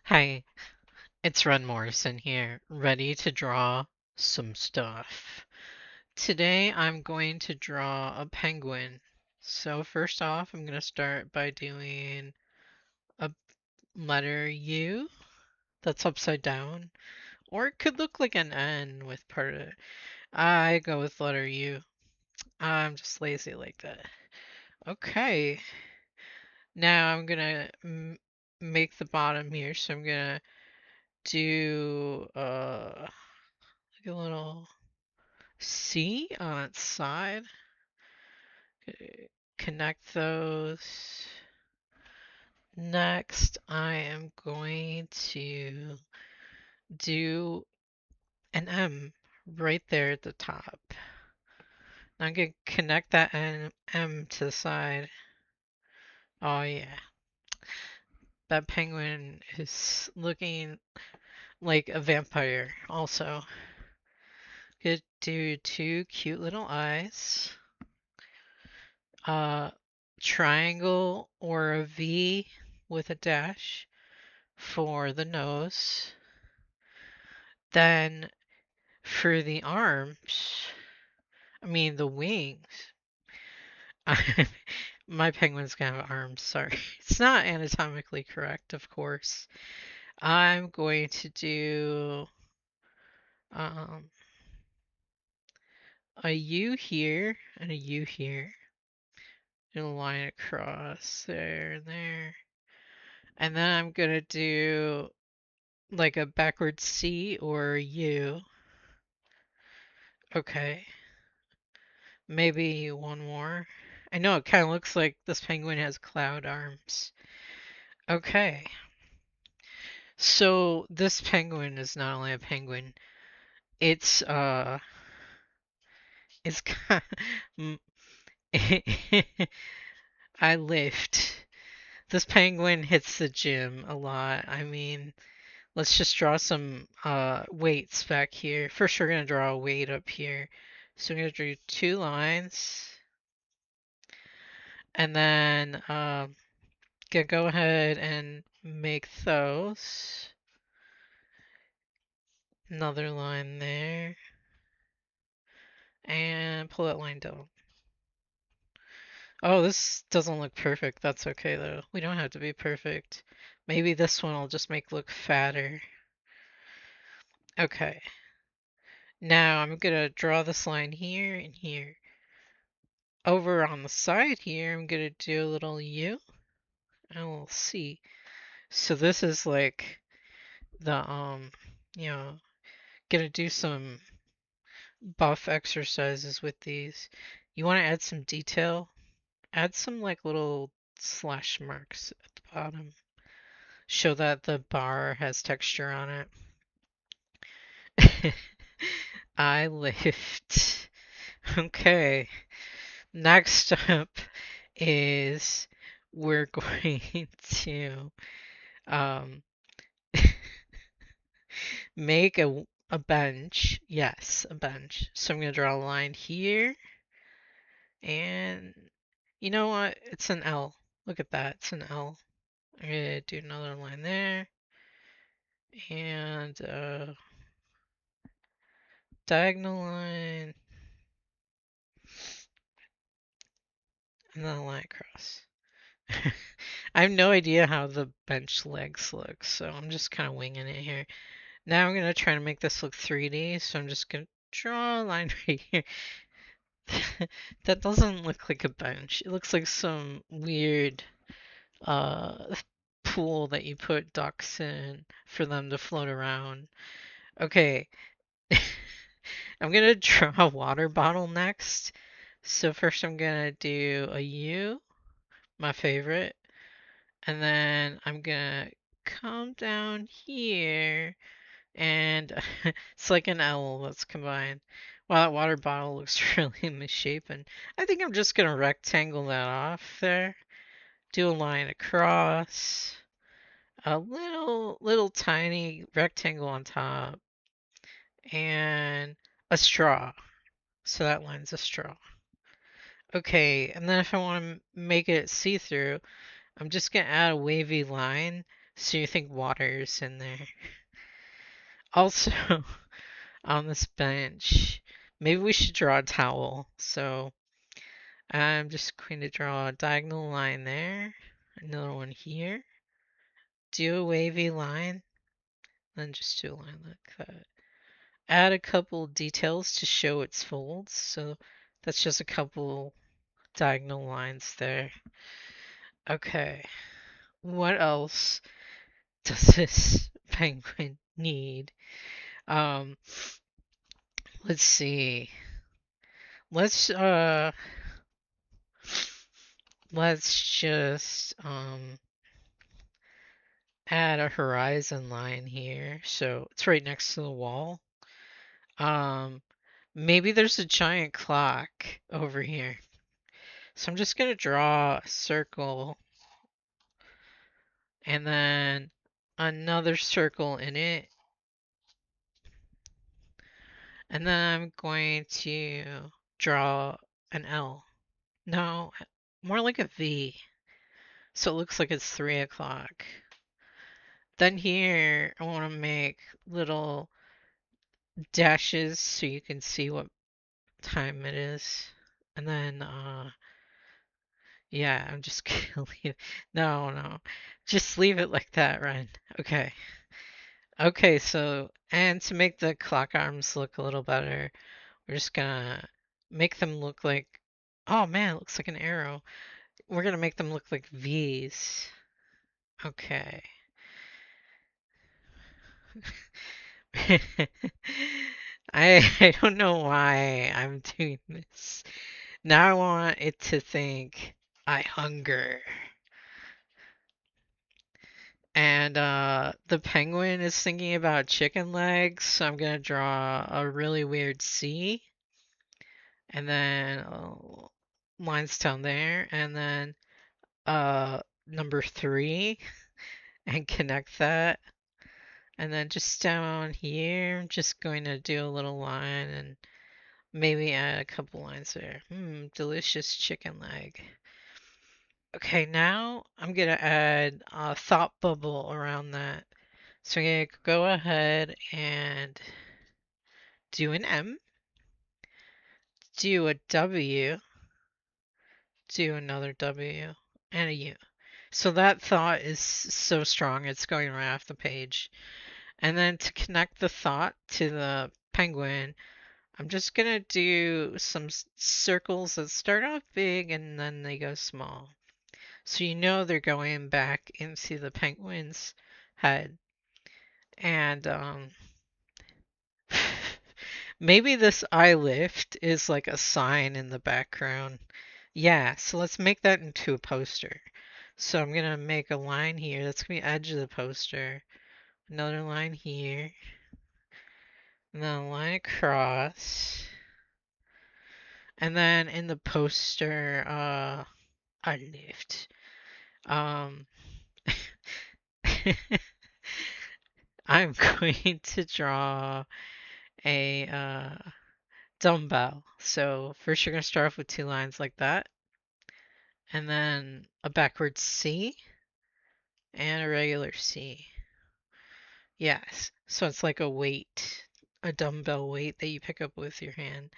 Hi, it's Ren Morrison here, ready to draw some stuff. Today I'm going to draw a penguin. So first off, I'm going to start by doing a letter U that's upside down, or it could look like an N with part of it. I go with letter U. I'm just lazy like that. Okay, now I'm gonna make the bottom here, so I'm gonna do like a little C on its side. Connect those. Next, I am going to do an M right there at the top. I'm going to connect that M to the side. Oh yeah, that penguin is looking like a vampire also. Gonna do two cute little eyes. Uh, Triangle or a V with a dash for the nose. Then for the arms, I mean the wings. My penguin's gonna have arms, sorry. It's not anatomically correct, of course. I'm going to do um, a U here and a U here. And a line across there and there. And then I'm gonna do like a backward C or a U. Okay. Maybe one more. I know it kind of looks like this penguin has cloud arms. Okay. So this penguin is not only a penguin, it's it's kind I lift. This penguin hits the gym a lot. I mean, let's just draw some weights back here. First we're gonna draw a weight up here. So I'm gonna do two lines and then gonna go ahead and make those. Another line there. And pull that line down. Oh, this doesn't look perfect. That's okay though. We don't have to be perfect. Maybe this one I'll just make look fatter. Okay. Now I'm gonna draw this line here and here. Over on the side here, I'm gonna do a little U and a little C. So this is like the you know, gonna do some buff exercises with these. You want to add some detail? Add some like little slash marks at the bottom. Show that the bar has texture on it. I lift. Okay. Next up is we're going to um make a bench. Yes, a bench. So I'm gonna draw a line here and you know what? It's an L. Look at that. It's an L. I'm gonna do another line there and diagonal line and then a line across. I have no idea how the bench legs look, so I'm just kind of winging it here. Now I'm gonna try to make this look 3D, so I'm just gonna draw a line right here. That doesn't look like a bench. It looks like some weird uh pool that you put ducks in for them to float around. Okay, I'm gonna draw a water bottle next. So first I'm gonna do a U, my favorite, and then I'm gonna come down here and it's like an L that's combined. Wow, that water bottle looks really misshapen. I think I'm just gonna rectangle that off there. Do a line across. A little tiny rectangle on top. And a straw. So that line's a straw. Okay, and then if I want to make it see-through, I'm just gonna add a wavy line So you think water's in there. Also, on this bench, maybe we should draw a towel. So I'm just going to draw a diagonal line there, another one here, do a wavy line, then just do a line like that. Add a couple details to show its folds. So that's just a couple diagonal lines there. Okay, what else does this penguin need? Um, let's see. Let's uh let's just add a horizon line here. So it's right next to the wall. Um Maybe there's a giant clock over here. So I'm just gonna draw a circle and then another circle in it. And then I'm going to draw an L. No, more like a V. So it looks like it's 3 o'clock. Then here, I want to make little dashes so you can see what time it is. And then, yeah, I'm just gonna leave. No, no. Just leave it like that, Ren. Okay. Okay, so, and to make the clock arms look a little better, we're just gonna make them look like, oh man, it looks like an arrow. We're gonna make them look like V's. Okay. I don't know why I'm doing this. Now I want it to think I hunger. And the penguin is thinking about chicken legs, so I'm gonna draw a really weird C, and then lines down there, and then number 3, and connect that. And then just down here, I'm just going to do a little line and maybe add a couple lines there. Delicious chicken leg. Okay, now I'm gonna add a thought bubble around that. So I'm gonna go ahead and do an M, do a W, do another W, and a U. So that thought is so strong, it's going right off the page. And then to connect the thought to the penguin, I'm just gonna do some circles that start off big and then they go small. So you know they're going back into the penguin's head. And maybe this eye lift is like a sign in the background. Yeah, so let's make that into a poster. So I'm gonna make a line here. That's gonna be edge of the poster. Another line here. And then a line across. And then in the poster, I lift. Um, I'm going to draw a dumbbell. So first you're going to start off with 2 lines like that, and then a backwards C and a regular C. Yes, so it's like a weight, a dumbbell weight that you pick up with your hand.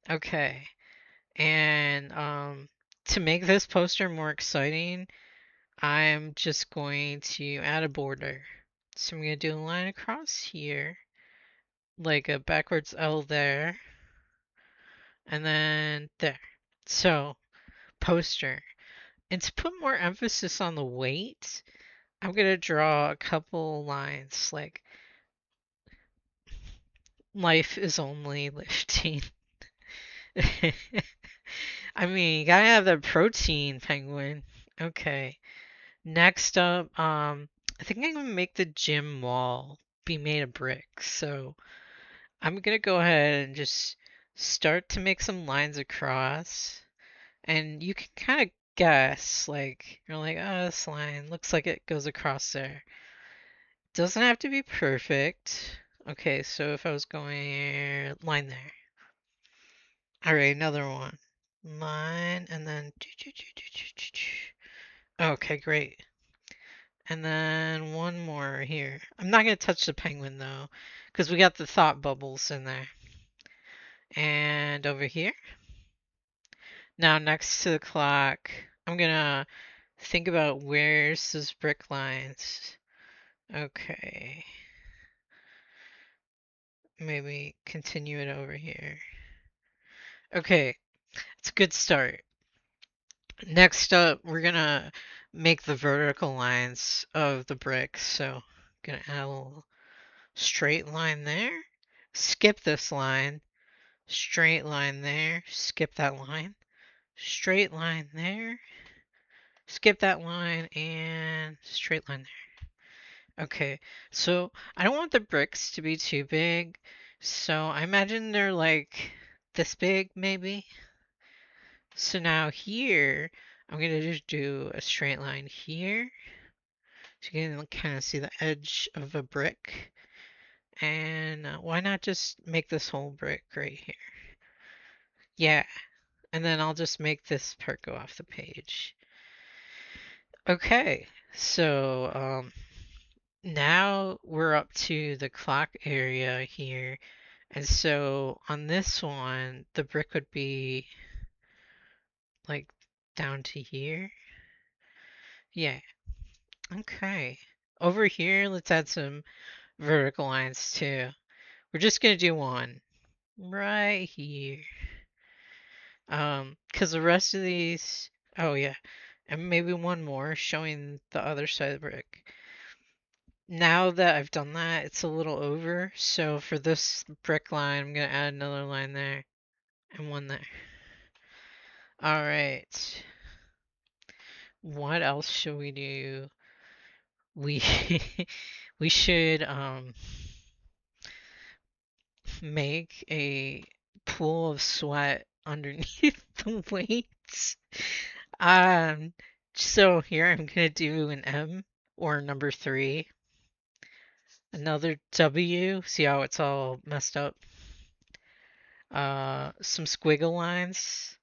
Okay, and to make this poster more exciting, I'm just going to add a border. So I'm going to do a line across here, like a backwards L there, and then there. So, poster. And to put more emphasis on the weight, I'm going to draw a couple lines like life is only lifting. I mean, you gotta have the protein, penguin. Okay. Next up, I think I'm gonna make the gym wall be made of bricks. So I'm gonna go ahead and just start to make some lines across. And you can kind of guess, like, you're like, oh, this line looks like it goes across there. Doesn't have to be perfect. Okay, so if I was going line there. All right, another one. Line, and then. Okay, great. And then one more here. I'm not going to touch the penguin though, because we got the thought bubbles in there. And over here. Now next to the clock, I'm going to think about where's those brick lines. Okay. Maybe continue it over here. Okay, it's a good start. Next up, we're gonna make the vertical lines of the bricks. So, gonna add a little straight line there. Skip this line. Straight line there. Skip that line. Straight line there. Skip that line and straight line there. Okay, so I don't want the bricks to be too big. So I imagine they're like this big, maybe. So now here, I'm gonna just do a straight line here. So you can kind of see the edge of a brick. And why not just make this whole brick right here? Yeah, and then I'll just make this part go off the page. Okay, so now we're up to the clock area here. And so on this one, the brick would be like down to here. Yeah, okay. Over here, let's add some vertical lines too. We're just gonna do one right here. Because the rest of these, oh yeah, and maybe one more showing the other side of the brick. Now that I've done that, it's a little over. So for this brick line, I'm gonna add another line there and one there. All right. What else should we do? We we should make a pool of sweat underneath the weights. Um, so here I'm gonna do an M or number three, another W. See how it's all messed up? Some squiggle lines,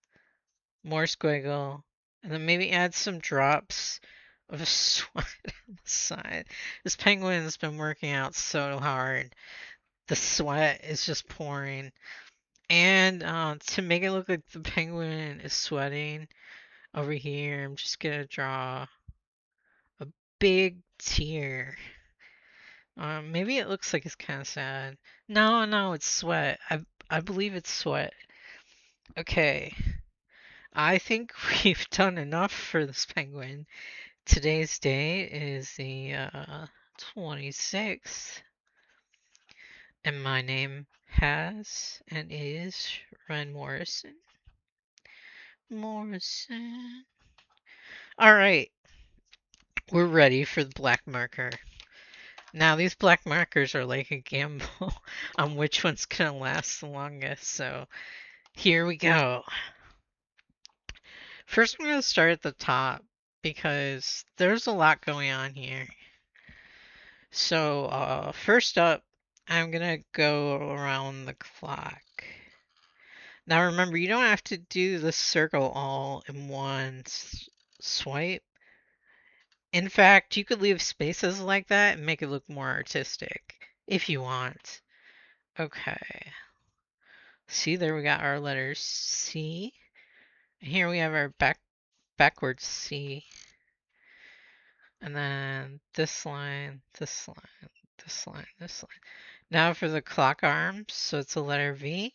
more squiggle, and then maybe add some drops of sweat on the side. This penguin's been working out so hard. The sweat is just pouring. And to make it look like the penguin is sweating over here, I'm just gonna draw a big tear. Maybe it looks like it's kind of sad. No, no, it's sweat. I believe it's sweat. Okay, I think we've done enough for this penguin. Today's day is the 26th, and my name has and is Ren Morrison. Morrison. All right, we're ready for the black marker. Now, these black markers are like a gamble on which one's gonna last the longest, so here we go. First, I'm gonna start at the top because there's a lot going on here. So, first up, I'm gonna go around the clock. Now, remember, you don't have to do the circle all in one swipe. In fact, you could leave spaces like that and make it look more artistic if you want. Okay. See, there we got our letters C. And here we have our backwards C. And then this line, this line, this line, this line. Now for the clock arms, so it's a letter V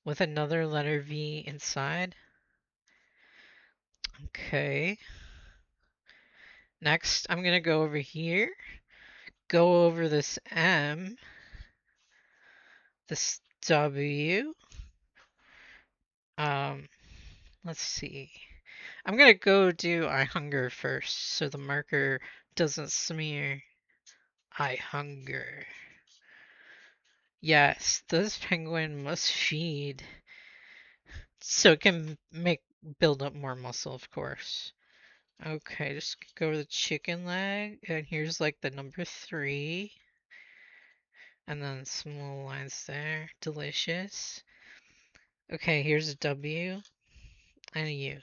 with another letter V inside. Okay. Next, I'm going to go over here, go over this M, this W. Um, let's see. I'm going to go do I hunger first so the marker doesn't smear. I hunger. Yes, this penguin must feed so it can make build up more muscle, of course. Okay, just go to the chicken leg, and here's like the number three, and then some little lines there. Delicious. Okay, here's a W and a U.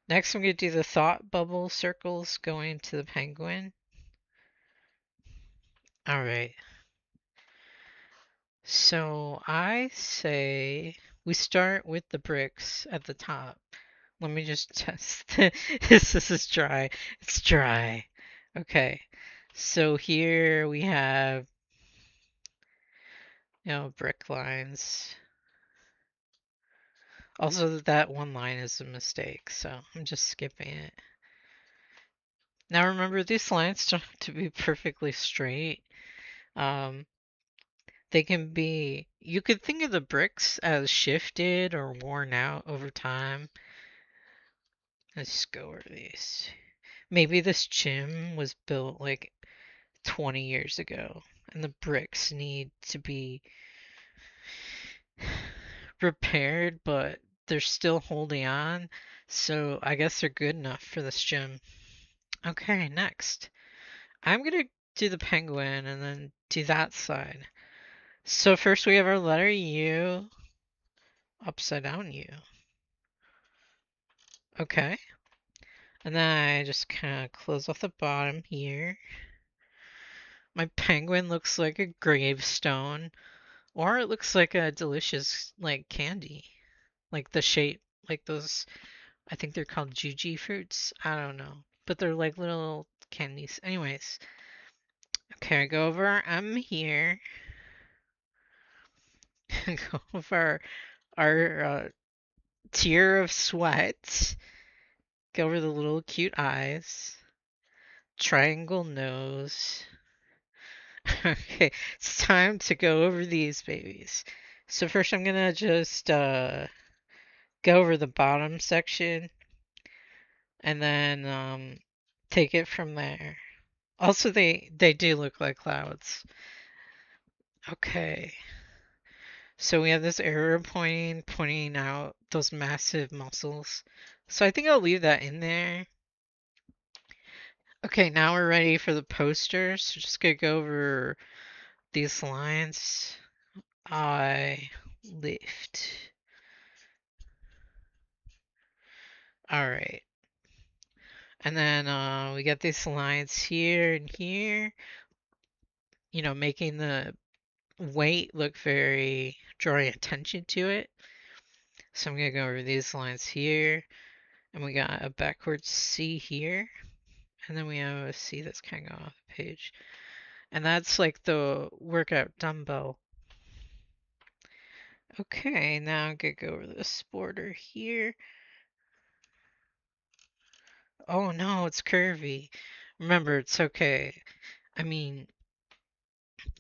Next, I'm going to do the thought bubble circles going to the penguin. All right. So I say we start with the bricks at the top. Let me just test this is dry. It's dry. Okay. So here we have, brick lines. Also, that one line is a mistake, so I'm just skipping it. Now remember, these lines don't have to be perfectly straight. Um, they can be, you could think of the bricks as shifted or worn out over time. Let's just go over these. Maybe this gym was built like 20 years ago, and the bricks need to be repaired, but they're still holding on. So I guess they're good enough for this gym. Okay, next. I'm gonna do the penguin and then do that side. So first we have our letter U, upside down U. Okay. And then I just kind of close off the bottom here. My penguin looks like a gravestone, or it looks like a delicious like candy. Like the shape, like those, I think they're called juji fruits. I don't know. But they're like little candies. Anyways, okay, I go over our M here. Go over our tear of sweat. Go over the little cute eyes. Triangle nose. Okay, it's time to go over these babies. So first I'm gonna just go over the bottom section and then take it from there. Also they do look like clouds. Okay. So we have this arrow pointing out those massive muscles. So I think I'll leave that in there. Okay, now we're ready for the posters. So just gonna go over these lines. I lift. All right. And then we got these lines here and here, making the weight look very, drawing attention to it. So I'm going to go over these lines here. And we got a backwards C here. And then we have a C that's kind of off the page. And that's like the workout dumbbell. Okay, now I'm going to go over this border here. Oh no, it's curvy. Remember, it's okay. I mean,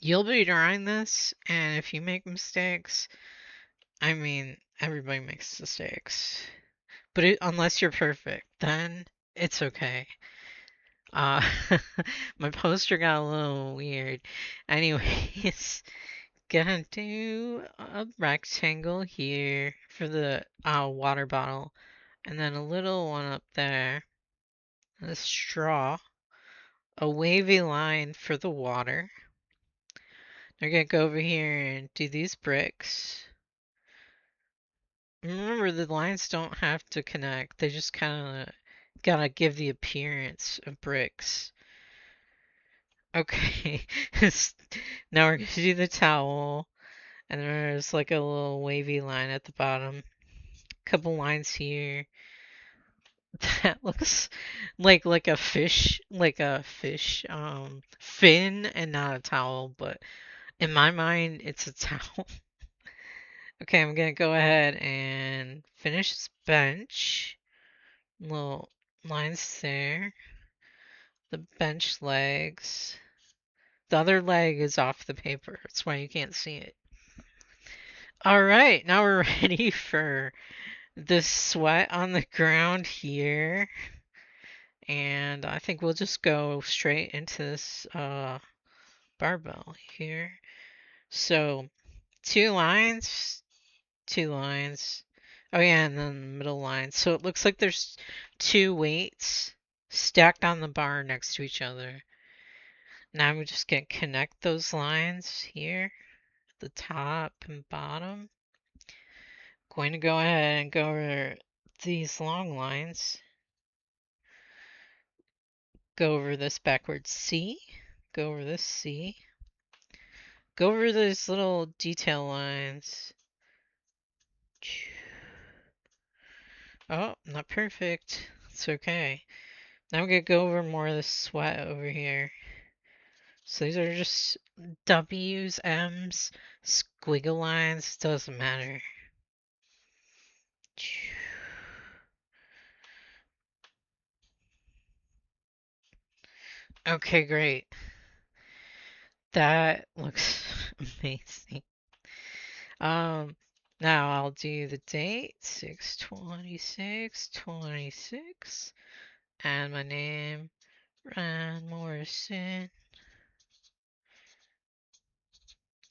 you'll be drawing this, and if you make mistakes, I mean, everybody makes mistakes. But unless you're perfect, then it's okay. Uh, my poster got a little weird. Anyways, gonna do a rectangle here for the water bottle, and then a little one up there, a straw, a wavy line for the water. They're gonna go over here and do these bricks. Remember, the lines don't have to connect. They just kind of gotta give the appearance of bricks. Okay, now we're gonna do the towel, and there's like a little wavy line at the bottom. Couple lines here. That looks like a fish fin and not a towel, but in my mind it's a towel. Okay, I'm gonna go ahead and finish this bench. Little lines there. The bench legs. The other leg is off the paper. That's why you can't see it. All right, now we're ready for the sweat on the ground here. And I think we'll just go straight into this barbell here. So two lines. Oh yeah, and then the middle line. So it looks like there's two weights stacked on the bar next to each other. Now I'm just gonna connect those lines here, the top and bottom. Going to go ahead and go over these long lines. Go over this backwards C. Go over this C. Go over those little detail lines. Oh, not perfect. It's okay. Now I'm gonna go over more of the sweat over here. So these are just W's, M's, squiggle lines, doesn't matter. Okay, great. That looks amazing. Um, Now I'll do the date, 6/26/26, and my name, Ryan Morrison.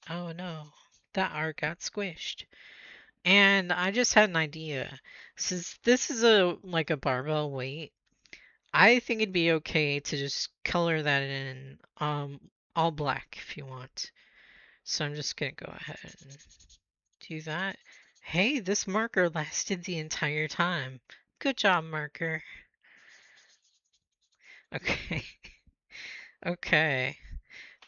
Oh no, that art got squished. And I just had an idea. Since this is a barbell weight, I think it'd be okay to just color that in all black if you want. So I'm just gonna go ahead and do that. Hey, this marker lasted the entire time. Good job, marker. Okay. Okay.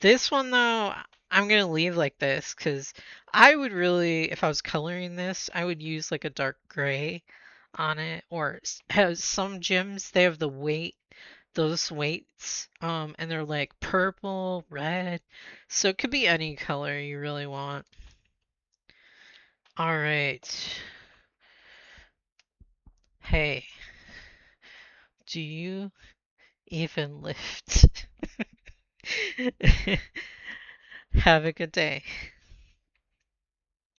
This one though, I'm gonna leave like this because I would really, if I was coloring this, I would use like a dark gray on it, or has some gyms they have the weight, those weights, and they're like purple, red, so it could be any color you really want. All right. Hey, do you even lift? Have a good day.